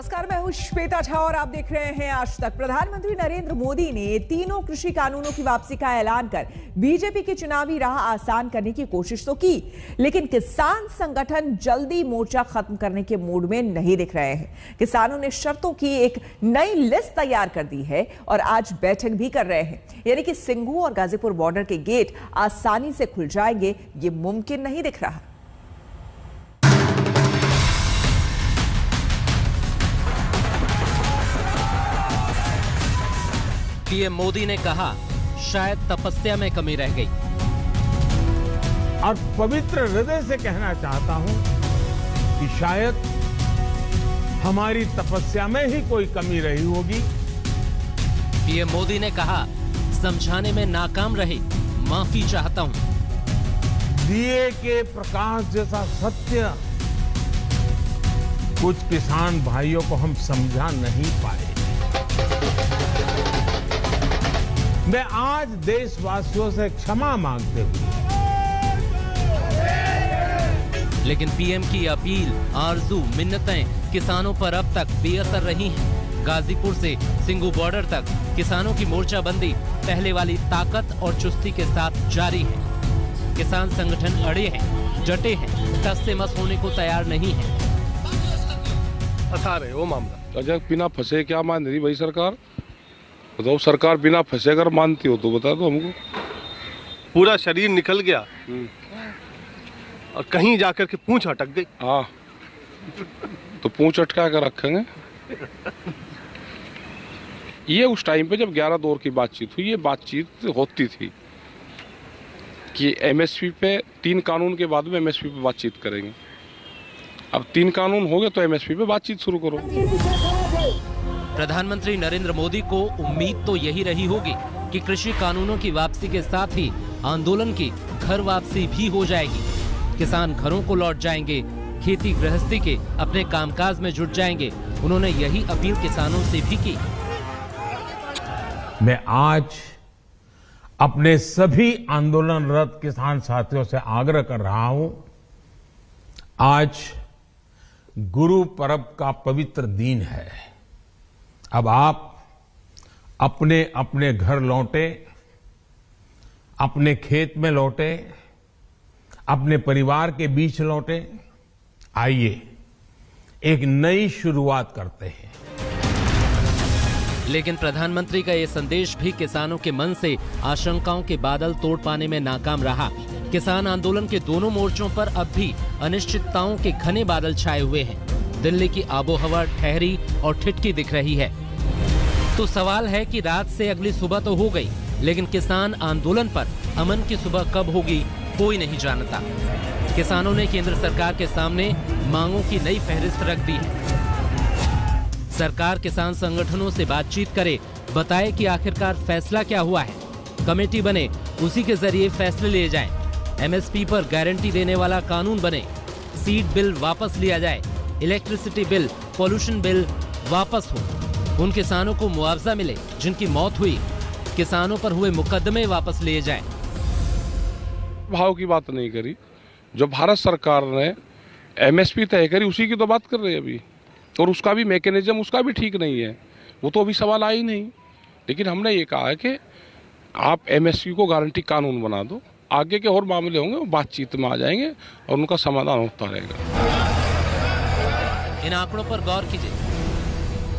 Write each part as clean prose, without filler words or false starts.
नमस्कार, मैं हूं श्वेता झा और आप देख रहे हैं आज तक। प्रधानमंत्री नरेंद्र मोदी ने तीनों कृषि कानूनों की वापसी का ऐलान कर बीजेपी की चुनावी राह आसान करने की कोशिश तो की, लेकिन किसान संगठन जल्दी मोर्चा खत्म करने के मूड में नहीं दिख रहे हैं। किसानों ने शर्तों की एक नई लिस्ट तैयार कर दी है और आज बैठक भी कर रहे हैं, यानी कि सिंघू और गाजीपुर बॉर्डर के गेट आसानी से खुल जाएंगे, ये मुमकिन नहीं दिख रहा। पीएम मोदी ने कहा, शायद तपस्या में कमी रह गई और पवित्र हृदय से कहना चाहता हूं कि शायद हमारी तपस्या में ही कोई कमी रही होगी। पीएम मोदी ने कहा, समझाने में नाकाम रहे, माफी चाहता हूं। दिए के प्रकाश जैसा सत्य कुछ किसान भाइयों को हम समझा नहीं पाए। मैं आज देशवासियों से क्षमा मांगते हुए, लेकिन पीएम की अपील, आरजू, मिन्नतें किसानों पर अब तक बेअसर रही हैं। गाजीपुर से सिंघू बॉर्डर तक किसानों की मोर्चाबंदी पहले वाली ताकत और चुस्ती के साथ जारी है। किसान संगठन अड़े हैं, डटे हैं, टस से मस होने को तैयार नहीं है। अथार है वो मामला। अजय बिना फंसे क्या मान रही भाई सरकार? बताओ, सरकार बिना फंसे अगर मानती हो तो बता दो हमको। पूरा शरीर निकल गया और कहीं जाकर के पूंछ अटक गई। हाँ, तो पूंछ अटका कर रखेंगे। ये उस टाइम पे जब 11 दौर की बातचीत हुई, ये बातचीत होती थी कि एमएसपी पे 3 कानून के बाद में एमएसपी पे बातचीत करेंगे। अब 3 कानून हो गए तो एमएसपी पे बातचीत शुरू करो। प्रधानमंत्री नरेंद्र मोदी को उम्मीद तो यही रही होगी कि कृषि कानूनों की वापसी के साथ ही आंदोलन की घर वापसी भी हो जाएगी। किसान घरों को लौट जाएंगे, खेती गृहस्थी के अपने कामकाज में जुट जाएंगे। उन्होंने यही अपील किसानों से भी की। मैं आज अपने सभी आंदोलनरत किसान साथियों से आग्रह कर रहा हूं, आज गुरु पर्व का पवित्र दिन है। अब आप अपने अपने घर लौटे, अपने खेत में लौटे, अपने परिवार के बीच लौटे। आइए एक नई शुरुआत करते हैं। लेकिन प्रधानमंत्री का ये संदेश भी किसानों के मन से आशंकाओं के बादल तोड़ पाने में नाकाम रहा। किसान आंदोलन के दोनों मोर्चों पर अब भी अनिश्चितताओं के घने बादल छाए हुए हैं। दिल्ली की आबोहवा ठहरी और ठिठकी दिख रही है। तो सवाल है कि रात से अगली सुबह तो हो गई, लेकिन किसान आंदोलन पर अमन की सुबह कब होगी कोई नहीं जानता। किसानों ने केंद्र सरकार के सामने मांगों की नई फहरिस्त रख दी है। सरकार किसान संगठनों से बातचीत करे, बताए कि आखिरकार फैसला क्या हुआ है। कमेटी बने, उसी के जरिए फैसले लिए जाएं। एमएसपी पर गारंटी देने वाला कानून बने। सीड बिल वापस लिया जाए। इलेक्ट्रिसिटी बिल, पॉल्यूशन बिल वापस हो। उन किसानों को मुआवजा मिले जिनकी मौत हुई। किसानों पर हुए मुकदमे वापस लिए जाएं। भाव की बात नहीं करी। जो भारत सरकार ने एमएसपी तय करी उसी की तो बात कर रहे हैं अभी, और उसका भी मैकेनिज्म उसका भी ठीक नहीं है। वो तो अभी सवाल आया ही नहीं। लेकिन हमने ये कहा है कि आप एमएसपी को गारंटी कानून बना दो, आगे के और मामले होंगे वो बातचीत में आ जाएंगे और उनका समाधान होता रहेगा। इन आंकड़ों पर गौर कीजिए।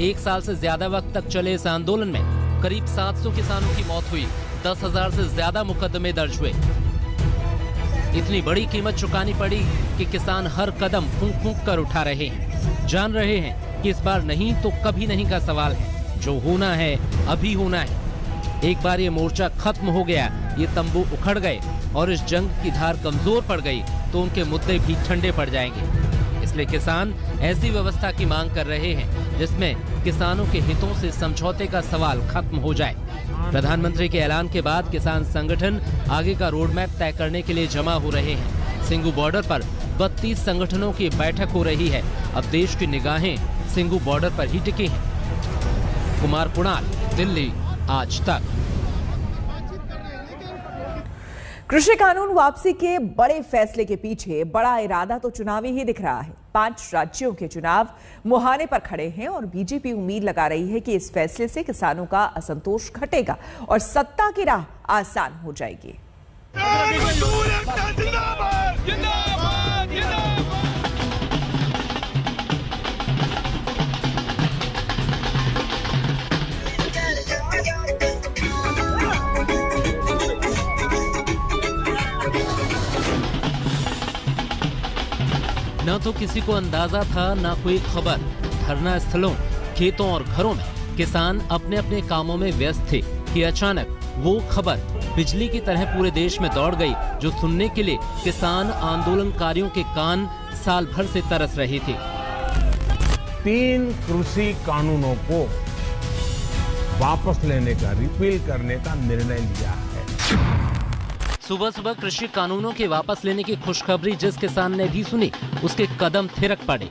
1 साल से ज्यादा वक्त तक चले इस आंदोलन में करीब 700 किसानों की मौत हुई। 10,000 से ज्यादा मुकदमे दर्ज हुए। इतनी बड़ी कीमत चुकानी पड़ी कि किसान हर कदम फूंक फूंक कर उठा रहे हैं। जान रहे हैं कि इस बार नहीं तो कभी नहीं का सवाल है। जो होना है अभी होना है। एक बार ये मोर्चा खत्म हो गया, ये तंबू उखड़ गए और इस जंग की धार कमजोर पड़ गई तो उनके मुद्दे भी ठंडे पड़ जाएंगे। इसलिए किसान ऐसी व्यवस्था की मांग कर रहे हैं जिसमें किसानों के हितों से समझौते का सवाल खत्म हो जाए। प्रधानमंत्री के ऐलान के बाद किसान संगठन आगे का रोड मैप तय करने के लिए जमा हो रहे हैं। सिंघू बॉर्डर पर 32 संगठनों की बैठक हो रही है। अब देश की निगाहें सिंघू बॉर्डर पर ही टिकी हैं। कुमार कुणाल, दिल्ली, आज तक। कृषि कानून वापसी के बड़े फैसले के पीछे बड़ा इरादा तो चुनावी ही दिख रहा है। 5 राज्यों के चुनाव मुहाने पर खड़े हैं और बीजेपी उम्मीद लगा रही है कि इस फैसले से किसानों का असंतोष घटेगा और सत्ता की राह आसान हो जाएगी। न तो किसी को अंदाजा था, न कोई खबर। धरना स्थलों, खेतों और घरों में किसान अपने अपने कामों में व्यस्त थे कि अचानक वो खबर बिजली की तरह पूरे देश में दौड़ गई, जो सुनने के लिए किसान आंदोलनकारियों के कान साल भर से तरस रहे थे। 3 कृषि कानूनों को वापस लेने का, रिपील करने का निर्णय लिया है। सुबह सुबह कृषि कानूनों के वापस लेने की खुशखबरी जिस किसान ने भी सुनी, उसके कदम थिरक पड़े।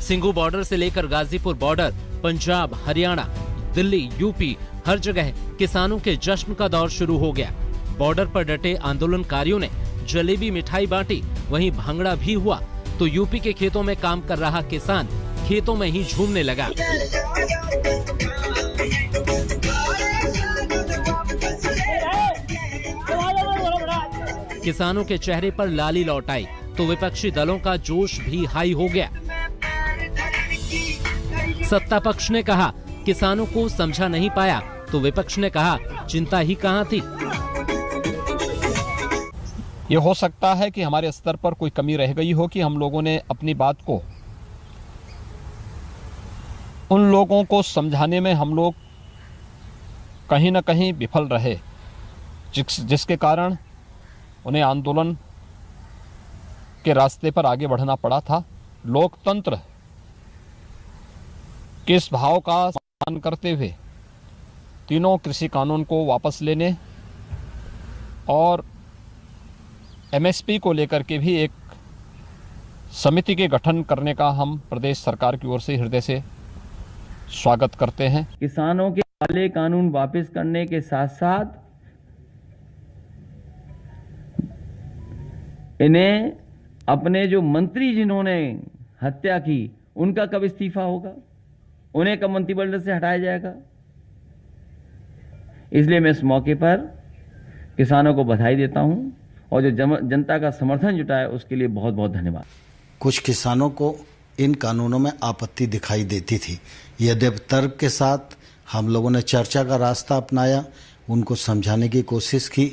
सिंघू बॉर्डर से लेकर गाजीपुर बॉर्डर, पंजाब, हरियाणा, दिल्ली, यूपी, हर जगह किसानों के जश्न का दौर शुरू हो गया। बॉर्डर पर डटे आंदोलनकारियों ने जलेबी मिठाई बांटी, वहीं भांगड़ा भी हुआ तो यूपी के खेतों में काम कर रहा किसान खेतों में ही झूमने लगा। किसानों के चेहरे पर लाली लौट आई तो विपक्षी दलों का जोश भी हाई हो गया। सत्ता पक्ष ने कहा किसानों को समझा नहीं पाया, तो विपक्ष ने कहा चिंता ही कहां थी। ये हो सकता है कि हमारे स्तर पर कोई कमी रह गई हो कि हम लोगों ने अपनी बात को उन लोगों को समझाने में हम लोग कहीं न कहीं विफल रहे, जिसके कारण उन्हें आंदोलन के रास्ते पर आगे बढ़ना पड़ा था। लोकतंत्र के इस भाव का सम्मान करते हुए तीनों कृषि कानून को वापस लेने और एमएसपी को लेकर के भी एक समिति के गठन करने का हम प्रदेश सरकार की ओर से हृदय से स्वागत करते हैं। किसानों के काले कानून वापस करने के साथ साथ इन्हें अपने जो मंत्री जिन्होंने हत्या की उनका कब इस्तीफा होगा, उन्हें कब मंत्रिमंडल से हटाया जाएगा। इसलिए मैं इस मौके पर किसानों को बधाई देता हूं और जो जनता का समर्थन जुटाया उसके लिए बहुत बहुत धन्यवाद। कुछ किसानों को इन कानूनों में आपत्ति दिखाई देती थी, यद्यपि तर्क के साथ हम लोगों ने चर्चा का रास्ता अपनाया, उनको समझाने की कोशिश की,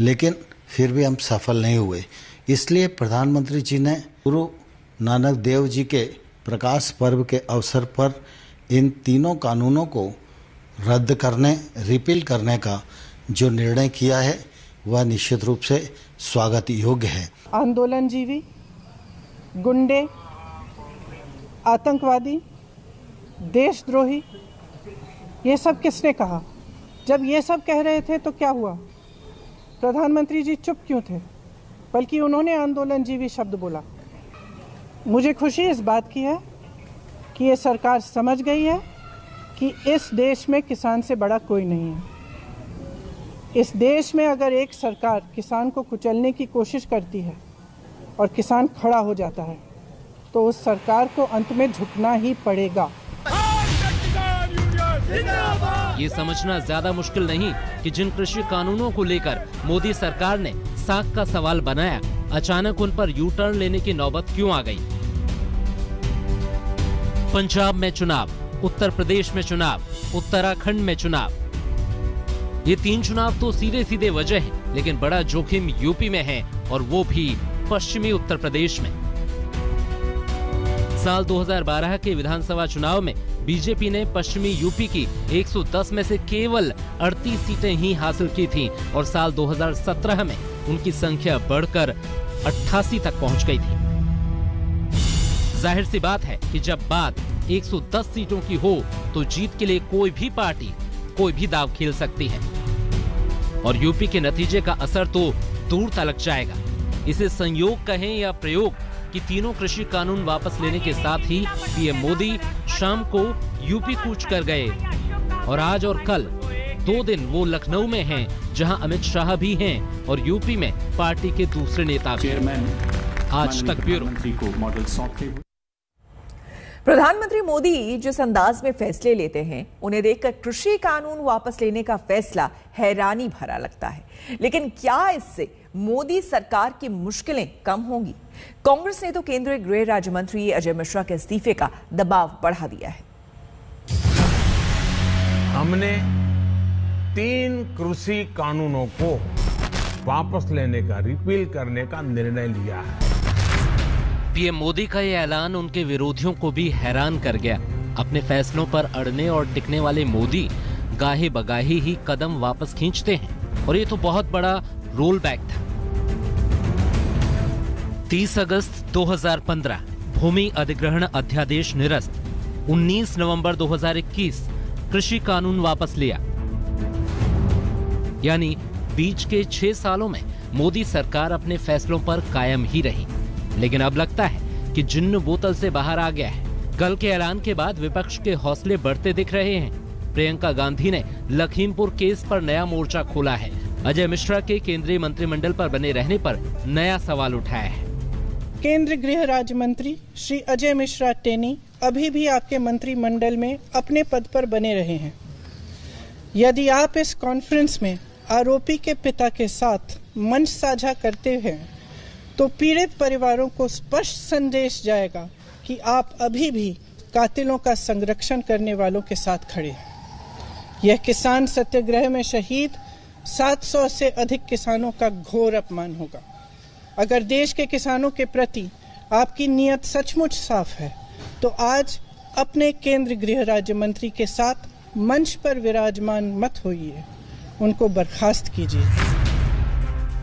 लेकिन फिर भी हम सफल नहीं हुए। इसलिए प्रधानमंत्री जी ने गुरु नानक देव जी के प्रकाश पर्व के अवसर पर इन तीनों कानूनों को रद्द करने, रिपील करने का जो निर्णय किया है वह निश्चित रूप से स्वागत योग्य है। आंदोलनजीवी, गुंडे, आतंकवादी, देशद्रोही, ये सब किसने कहा? जब ये सब कह रहे थे तो क्या हुआ? प्रधानमंत्री जी चुप क्यों थे? बल्कि उन्होंने आंदोलनजीवी शब्द बोला। मुझे खुशी इस बात की है कि ये सरकार समझ गई है कि इस देश में किसान से बड़ा कोई नहीं है। इस देश में अगर एक सरकार किसान को कुचलने की कोशिश करती है और किसान खड़ा हो जाता है तो उस सरकार को अंत में झुकना ही पड़ेगा। ये समझना ज्यादा मुश्किल नहीं कि जिन कृषि कानूनों को लेकर मोदी सरकार ने साख का सवाल बनाया, अचानक उन पर यू टर्न लेने की नौबत क्यों आ गई। पंजाब में चुनाव, उत्तर प्रदेश में चुनाव, उत्तराखंड में चुनाव, ये 3 चुनाव तो सीधे सीधे वजह है, लेकिन बड़ा जोखिम यूपी में है और वो भी पश्चिमी उत्तर प्रदेश में। साल 2012 के विधानसभा चुनाव में बीजेपी ने पश्चिमी यूपी की 110 में से केवल 38 सीटें ही हासिल की थीं और साल 2017 में उनकी संख्या बढ़कर 88 तक पहुंच गई थी। जाहिर सी बात है कि जब बात 110 सीटों की हो तो जीत के लिए कोई भी पार्टी कोई भी दांव खेल सकती है और यूपी के नतीजे का असर तो दूर तलक जाएगा। इसे संयोग कहें या प्रयोग कि तीनों कृषि कानून वापस लेने के साथ ही पीएम मोदी शाम को यूपी कूच कर गए और आज और कल 2 दिन वो लखनऊ में हैं, जहां अमित शाह भी हैं और यूपी में पार्टी के दूसरे नेता भी। आज तक ब्यूरो। प्रधानमंत्री मोदी जिस अंदाज में फैसले लेते हैं उन्हें देखकर कृषि कानून वापस लेने का फैसला हैरानी भरा लगता है। लेकिन क्या इससे मोदी सरकार की मुश्किलें कम होंगी? कांग्रेस ने तो केंद्रीय गृह राज्य मंत्री अजय मिश्रा के इस्तीफे का दबाव बढ़ा दिया है। हमने 3 कृषि कानूनों को वापस लेने का, रिपील करने का निर्णय लिया है। पीएम मोदी का ये ऐलान उनके विरोधियों को भी हैरान कर गया। अपने फैसलों पर अड़ने और टिकने वाले मोदी गाहे बगाहे ही कदम वापस खींचते हैं और ये तो बहुत बड़ा रोल बैक था। 30 अगस्त 2015 भूमि अधिग्रहण अध्यादेश निरस्त। 19 नवंबर 2021 कृषि कानून वापस लिया। यानी बीच के 6 सालों में मोदी सरकार अपने फैसलों पर कायम ही रही। लेकिन अब लगता है कि जिन्न बोतल से बाहर आ गया है। कल के ऐलान के बाद विपक्ष के हौसले बढ़ते दिख रहे हैं। प्रियंका गांधी ने लखीमपुर केस पर नया मोर्चा खोला है। अजय मिश्रा के केंद्रीय मंत्रिमंडल पर बने रहने पर नया सवाल उठाया है। केंद्रीय गृह राज्य मंत्री श्री अजय मिश्रा टेनी अभी भी आपके मंत्रिमंडल में अपने पद पर बने रहे हैं। यदि आप इस कॉन्फ्रेंस में आरोपी के पिता के साथ मंच साझा करते हैं तो पीड़ित परिवारों को स्पष्ट संदेश जाएगा कि आप अभी भी कातिलों का संरक्षण करने वालों के साथ खड़े हैं। यह किसान सत्याग्रह में शहीद 700 से अधिक किसानों का घोर अपमान होगा। अगर देश के किसानों के प्रति आपकी नीयत सचमुच साफ है तो आज अपने केंद्रीय गृह राज्य मंत्री के साथ मंच पर विराजमान मत होइए, उनको बर्खास्त कीजिए।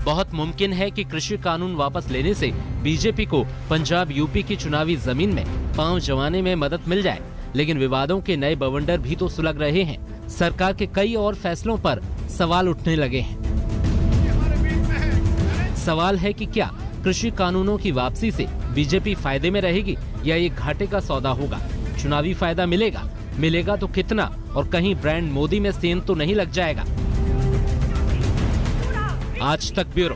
बहुत मुमकिन है कि कृषि कानून वापस लेने से बीजेपी को पंजाब यूपी की चुनावी जमीन में पांव जमाने में मदद मिल जाए। लेकिन विवादों के नए बवंडर भी तो सुलग रहे हैं। सरकार के कई और फैसलों पर सवाल उठने लगे हैं। सवाल है कि क्या कृषि कानूनों की वापसी से बीजेपी फायदे में रहेगी या ये घाटे का सौदा होगा? चुनावी फायदा मिलेगा तो कितना, और कहीं ब्रांड मोदी में सेंध तो नहीं लग जाएगा? आज तक ब्यूरो।